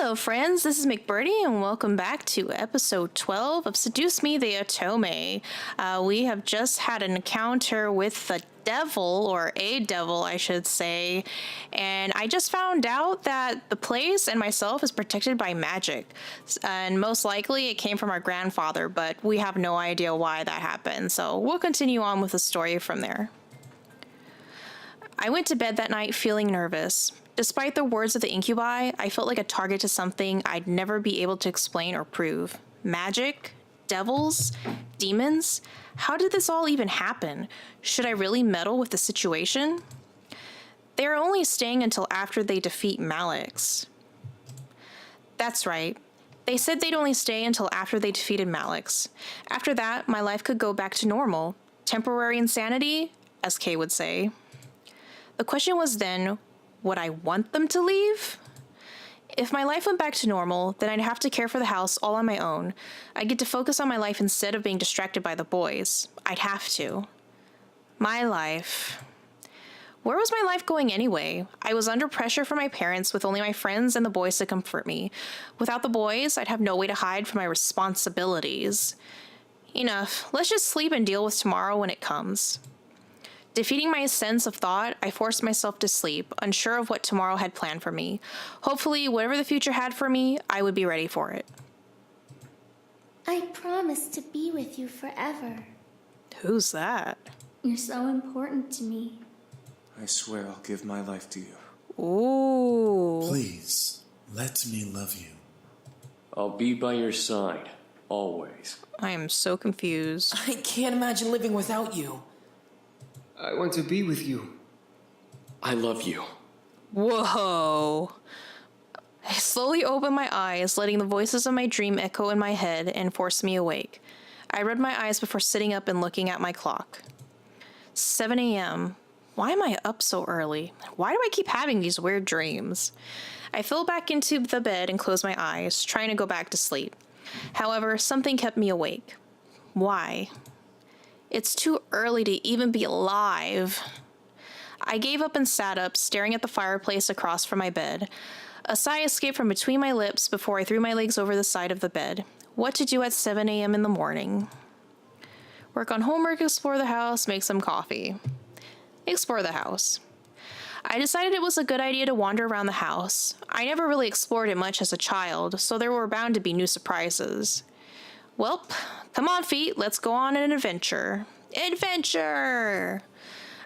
Hello, friends. This is McBirdie, and welcome back to episode 12 of Seduce Me the Otome. We have just had an encounter with the devil, or a devil, I should say, and I just found out that the place and myself is protected by magic, and most likely it came from our grandfather, but we have no idea why that happened, so we'll continue on with the story from there. I went to bed that night feeling nervous. Despite the words of the incubi, I felt like a target to something I'd never be able to explain or prove. Magic? Devils? Demons? How did this all even happen? Should I really meddle with the situation? They're only staying until after they defeat Malix. That's right. They said they'd only stay until after they defeated Malix. After that, my life could go back to normal. Temporary insanity, as Kay would say. The question was then, would I want them to leave? If my life went back to normal, then I'd have to care for the house all on my own. I'd get to focus on my life instead of being distracted by the boys. I'd have to. My life. Where was my life going anyway? I was under pressure from my parents with only my friends and the boys to comfort me. Without the boys, I'd have no way to hide from my responsibilities. Enough. Let's just sleep and deal with tomorrow when it comes. Defeating my sense of thought, I forced myself to sleep, unsure of what tomorrow had planned for me. Hopefully, whatever the future had for me, I would be ready for it. I promise to be with you forever. Who's that? You're so important to me. I swear I'll give my life to you. Ooh. Please, let me love you. I'll be by your side, always. I am so confused. I can't imagine living without you. I want to be with you. I love you. Whoa. I slowly opened my eyes, letting the voices of my dream echo in my head and force me awake. I rubbed my eyes before sitting up and looking at my clock. 7 a.m. Why am I up so early? Why do I keep having these weird dreams? I fell back into the bed and closed my eyes, trying to go back to sleep. However, something kept me awake. Why? It's too early to even be alive. I gave up and sat up, staring at the fireplace across from my bed. A sigh escaped from between my lips before I threw my legs over the side of the bed. What to do at 7 a.m. in the morning? Work on homework, explore the house, make some coffee. Explore the house. I decided it was a good idea to wander around the house. I never really explored it much as a child, so there were bound to be new surprises. Welp, come on feet, let's go on an adventure. Adventure!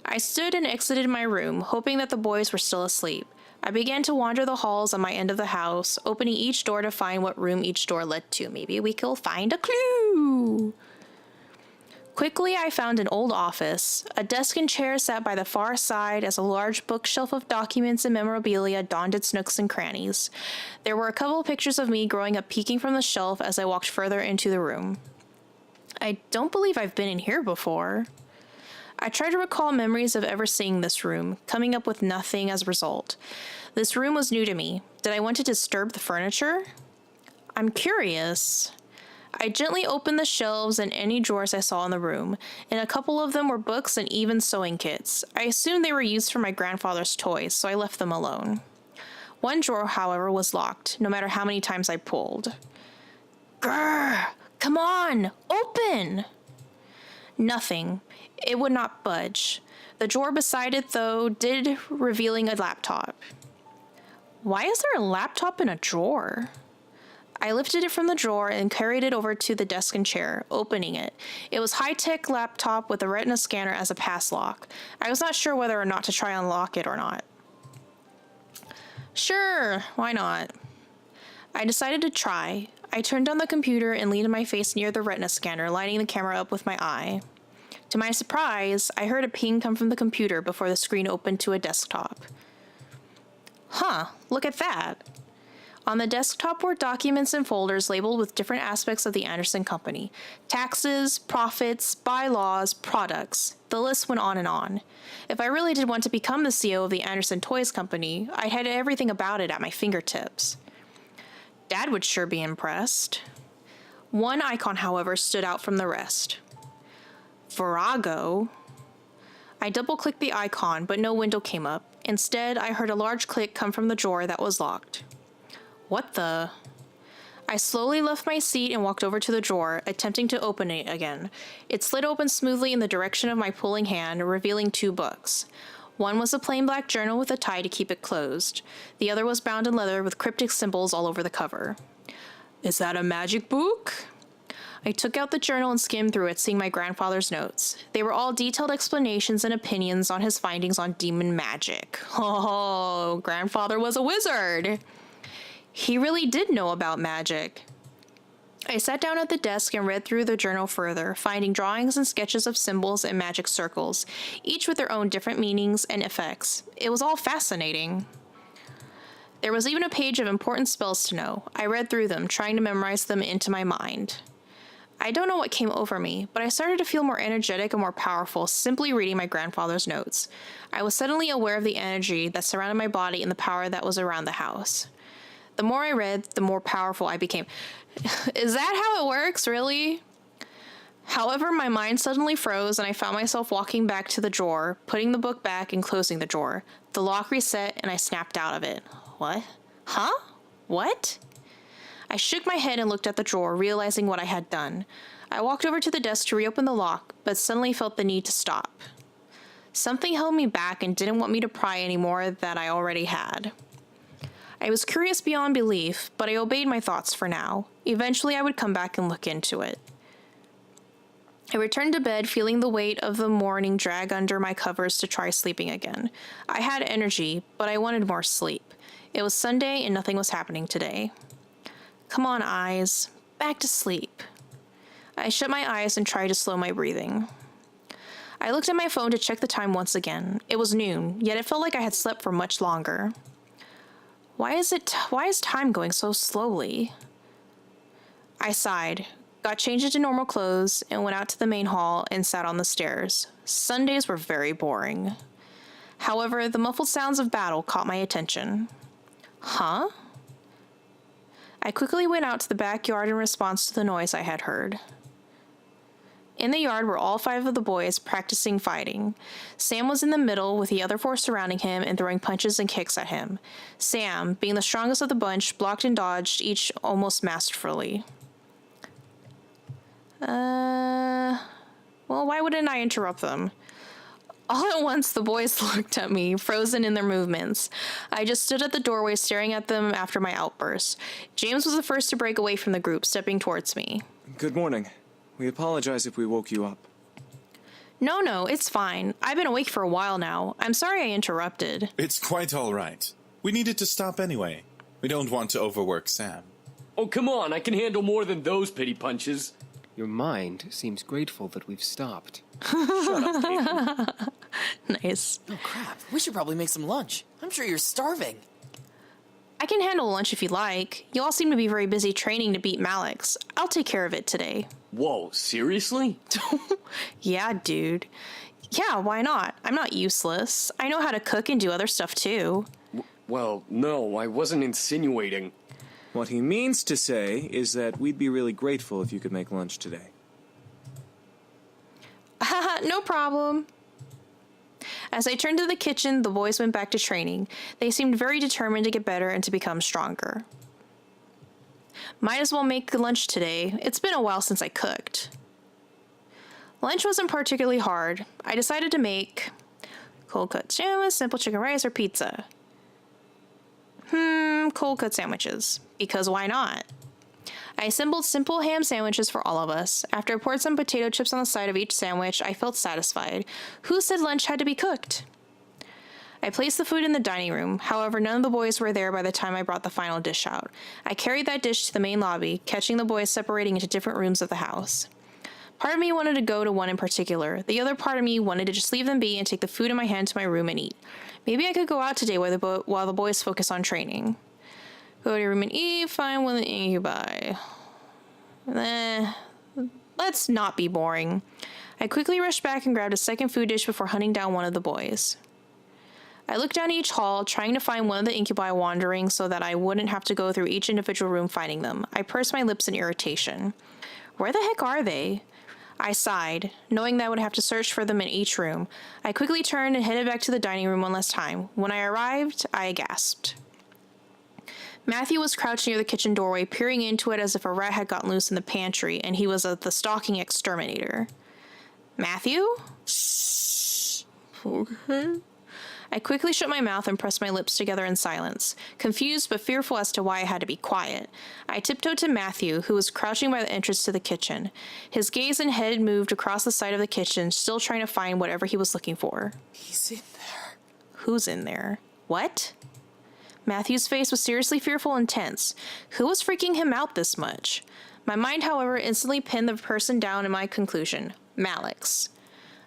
I stood and exited my room, hoping that the boys were still asleep. I began to wander the halls on my end of the house, opening each door to find what room each door led to. Maybe we could find a clue. Quickly, I found an old office. A desk and chair sat by the far side as a large bookshelf of documents and memorabilia donned its nooks and crannies. There were a couple pictures of me growing up peeking from the shelf as I walked further into the room. I don't believe I've been in here before. I tried to recall memories of ever seeing this room, coming up with nothing as a result. This room was new to me. Did I want to disturb the furniture? I'm curious. I gently opened the shelves and any drawers I saw in the room. In a couple of them were books and even sewing kits. I assumed they were used for my grandfather's toys, so I left them alone. One drawer, however, was locked, no matter how many times I pulled. Grrr! Come on! Open! Nothing. It would not budge. The drawer beside it, though, did, revealing a laptop. Why is there a laptop in a drawer? I lifted it from the drawer and carried it over to the desk and chair, opening it. It was a high-tech laptop with a retina scanner as a pass lock. I was not sure whether or not to try and unlock it or not. Sure, why not? I decided to try. I turned on the computer and leaned my face near the retina scanner, lining the camera up with my eye. To my surprise, I heard a ping come from the computer before the screen opened to a desktop. Huh, look at that. On the desktop were documents and folders labeled with different aspects of the Anderson Company. Taxes, profits, bylaws, products. The list went on and on. If I really did want to become the CEO of the Anderson Toys Company, I had everything about it at my fingertips. Dad would sure be impressed. One icon, however, stood out from the rest. Virago. I double-clicked the icon, but no window came up. Instead, I heard a large click come from the drawer that was locked. What the? I slowly left my seat and walked over to the drawer, attempting to open it again. It slid open smoothly in the direction of my pulling hand, revealing 2 books. One was a plain black journal with a tie to keep it closed. The other was bound in leather with cryptic symbols all over the cover. Is that a magic book? I took out the journal and skimmed through it, seeing my grandfather's notes. They were all detailed explanations and opinions on his findings on demon magic. Oh, grandfather was a wizard! He really did know about magic. I sat down at the desk and read through the journal further, finding drawings and sketches of symbols and magic circles, each with their own different meanings and effects. It was all fascinating. There was even a page of important spells to know. I read through them, trying to memorize them into my mind. I don't know what came over me, but I started to feel more energetic and more powerful simply reading my grandfather's notes. I was suddenly aware of the energy that surrounded my body and the power that was around the house. The more I read, the more powerful I became. Is that how it works, really? However, my mind suddenly froze and I found myself walking back to the drawer, putting the book back and closing the drawer. The lock reset and I snapped out of it. What? Huh? What? I shook my head and looked at the drawer, realizing what I had done. I walked over to the desk to reopen the lock, but suddenly felt the need to stop. Something held me back and didn't want me to pry any more that I already had. I was curious beyond belief, but I obeyed my thoughts for now. Eventually, I would come back and look into it. I returned to bed, feeling the weight of the morning drag under my covers to try sleeping again. I had energy, but I wanted more sleep. It was Sunday and nothing was happening today. Come on, eyes. Back to sleep. I shut my eyes and tried to slow my breathing. I looked at my phone to check the time once again. It was noon, yet it felt like I had slept for much longer. Why is time going so slowly? I sighed, got changed into normal clothes, and went out to the main hall and sat on the stairs. Sundays were very boring. However, the muffled sounds of battle caught my attention. Huh? I quickly went out to the backyard in response to the noise I had heard. In the yard were all 5 of the boys practicing fighting. Sam was in the middle with the other 4 surrounding him and throwing punches and kicks at him. Sam, being the strongest of the bunch, blocked and dodged each almost masterfully. Well, why wouldn't I interrupt them? All at once, the boys looked at me, frozen in their movements. I just stood at the doorway staring at them after my outburst. James was the first to break away from the group, stepping towards me. Good morning. We apologize if we woke you up. No, it's fine. I've been awake for a while now. I'm sorry I interrupted. It's quite all right. We needed to stop anyway. We don't want to overwork Sam. Oh, come on, I can handle more than those pity punches. Your mind seems grateful that we've stopped. Shut up, Nathan. Nice. Oh, crap. We should probably make some lunch. I'm sure you're starving. I can handle lunch if you like. You all seem to be very busy training to beat Malik's. I'll take care of it today. Whoa, seriously? Yeah, dude. Yeah, why not? I'm not useless. I know how to cook and do other stuff too. Well, no, I wasn't insinuating. What he means to say is that we'd be really grateful if you could make lunch today. Haha, no problem. As I turned to the kitchen, the boys went back to training. They seemed very determined to get better and to become stronger. Might as well make lunch today. It's been a while since I cooked. Lunch wasn't particularly hard. I decided to make cold cut sandwich, simple chicken rice, or pizza. Cold cut sandwiches. Because why not? I assembled simple ham sandwiches for all of us. After I poured some potato chips on the side of each sandwich, I felt satisfied. Who said lunch had to be cooked? I placed the food in the dining room. However, none of the boys were there by the time I brought the final dish out. I carried that dish to the main lobby, catching the boys separating into different rooms of the house. Part of me wanted to go to one in particular. The other part of me wanted to just leave them be and take the food in my hand to my room and eat. Maybe I could go out today while the boys focus on training. Go to your room and eat, find one that you buy. Let's not be boring. I quickly rushed back and grabbed a second food dish before hunting down one of the boys. I looked down each hall, trying to find one of the incubi wandering so that I wouldn't have to go through each individual room finding them. I pursed my lips in irritation. Where the heck are they? I sighed, knowing that I would have to search for them in each room. I quickly turned and headed back to the dining room one last time. When I arrived, I gasped. Matthew was crouched near the kitchen doorway, peering into it as if a rat had gotten loose in the pantry, and he was the stalking exterminator. Matthew? Shh. Okay. I quickly shut my mouth and pressed my lips together in silence, confused but fearful as to why I had to be quiet. I tiptoed to Matthew, who was crouching by the entrance to the kitchen. His gaze and head moved across the side of the kitchen, still trying to find whatever he was looking for. He's in there. Who's in there? What? Matthew's face was seriously fearful and tense. Who was freaking him out this much? My mind, however, instantly pinned the person down in my conclusion. Malix.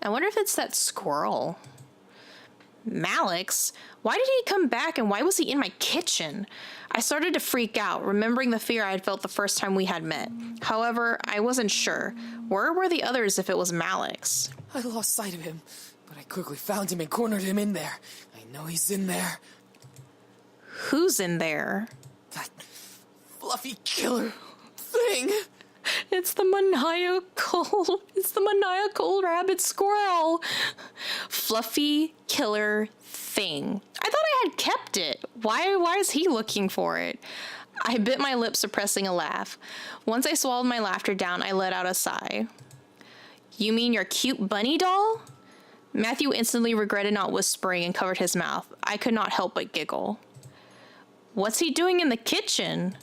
I wonder if it's that squirrel. Malix? Why did he come back and why was he in my kitchen? I started to freak out, remembering the fear I had felt the first time we had met. However, I wasn't sure. Where were the others if it was Malix? I lost sight of him, but I quickly found him and cornered him in there. I know he's in there. Who's in there? That fluffy killer thing. It's the maniacal rabbit squirrel. Fluffy killer thing. I thought I had kept it. Why is he looking for it? I bit my lip, suppressing a laugh. Once I swallowed my laughter down, I let out a sigh. You mean your cute bunny doll? Matthew instantly regretted not whispering and covered his mouth. I could not help but giggle. What's he doing in the kitchen?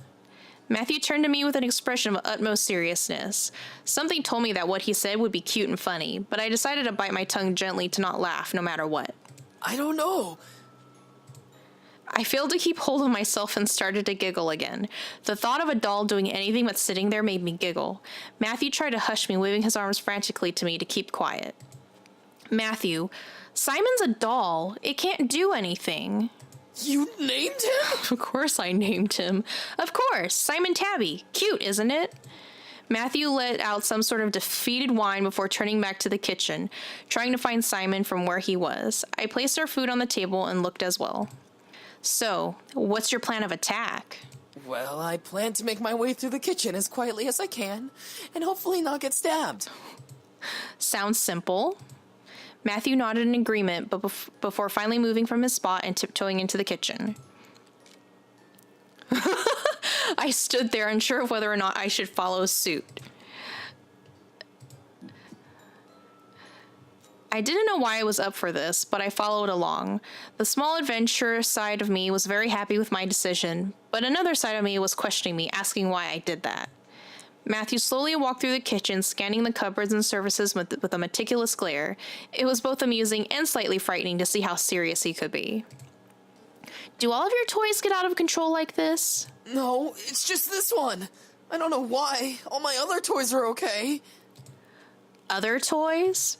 Matthew turned to me with an expression of utmost seriousness. Something told me that what he said would be cute and funny, but I decided to bite my tongue gently to not laugh, no matter what. I don't know. I failed to keep hold of myself and started to giggle again. The thought of a doll doing anything but sitting there made me giggle. Matthew tried to hush me, waving his arms frantically to me to keep quiet. Matthew, Simon's a doll. It can't do anything. You named him? Of course I named him. Of course, Simon Tabby. Cute, isn't it? Matthew let out some sort of defeated whine before turning back to the kitchen, trying to find Simon from where he was. I placed our food on the table and looked as well. So, what's your plan of attack? Well, I plan to make my way through the kitchen as quietly as I can, and hopefully not get stabbed. Sounds simple. Matthew nodded in agreement, but before finally moving from his spot and tiptoeing into the kitchen. I stood there, unsure of whether or not I should follow suit. I didn't know why I was up for this, but I followed along. The small adventure side of me was very happy with my decision, but another side of me was questioning me, asking why I did that. Matthew slowly walked through the kitchen, scanning the cupboards and surfaces with a meticulous glare. It was both amusing and slightly frightening to see how serious he could be. Do all of your toys get out of control like this? No, it's just this one. I don't know why. All my other toys are okay. Other toys?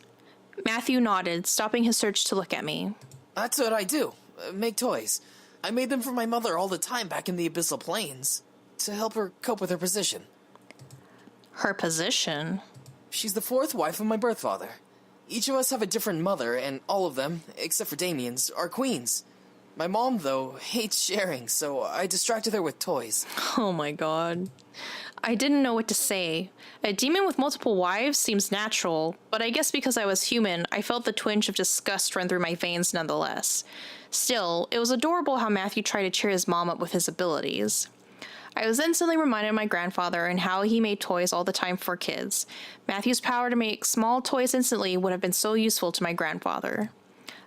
Matthew nodded, stopping his search to look at me. That's what I do. Make toys. I made them for my mother all the time back in the Abyssal Plains, to help her cope with her position. Her position? She's the fourth wife of my birth father. Each of us have a different mother, and all of them, except for Damien's, are queens. My mom, though, hates sharing, so I distracted her with toys. Oh my god. I didn't know what to say. A demon with multiple wives seems natural, but I guess because I was human, I felt the twinge of disgust run through my veins nonetheless. Still, it was adorable how Matthew tried to cheer his mom up with his abilities. I was instantly reminded of my grandfather and how he made toys all the time for kids. Matthew's power to make small toys instantly would have been so useful to my grandfather.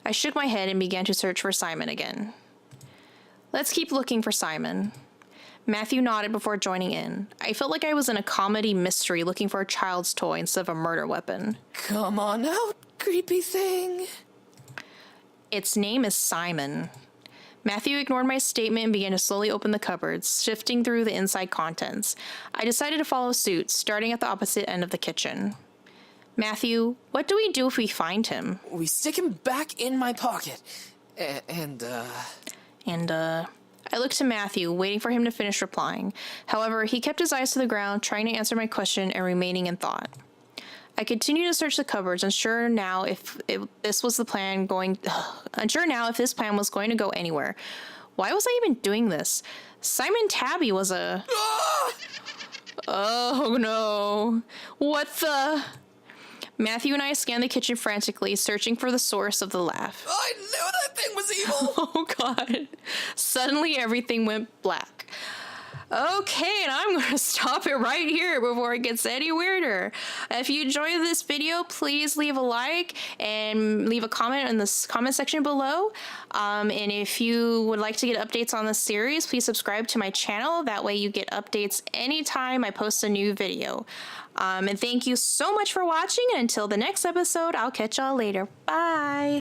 I shook my head and began to search for Simon again. Let's keep looking for Simon. Matthew nodded before joining in. I felt like I was in a comedy mystery looking for a child's toy instead of a murder weapon. Come on out, creepy thing. Its name is Simon. Matthew ignored my statement and began to slowly open the cupboards, sifting through the inside contents. I decided to follow suit, starting at the opposite end of the kitchen. Matthew, what do we do if we find him? We stick him back in my pocket. I looked to Matthew, waiting for him to finish replying. However, he kept his eyes to the ground, trying to answer my question and remaining in thought. I continued to search the cupboards, unsure now if this plan was going to go anywhere. Why was I even doing this? Simon Tabby was a... Oh no. What the... Matthew and I scanned the kitchen frantically, searching for the source of the laugh. I knew that thing was evil! Oh god. Suddenly everything went black. Okay, and I'm going to stop it right here before it gets any weirder. If you enjoyed this video, please leave a like and leave a comment in the comment section below. And if you would like to get updates on this series, please subscribe to my channel. That way you get updates anytime I post a new video. And thank you so much for watching. And until the next episode, I'll catch y'all later. Bye!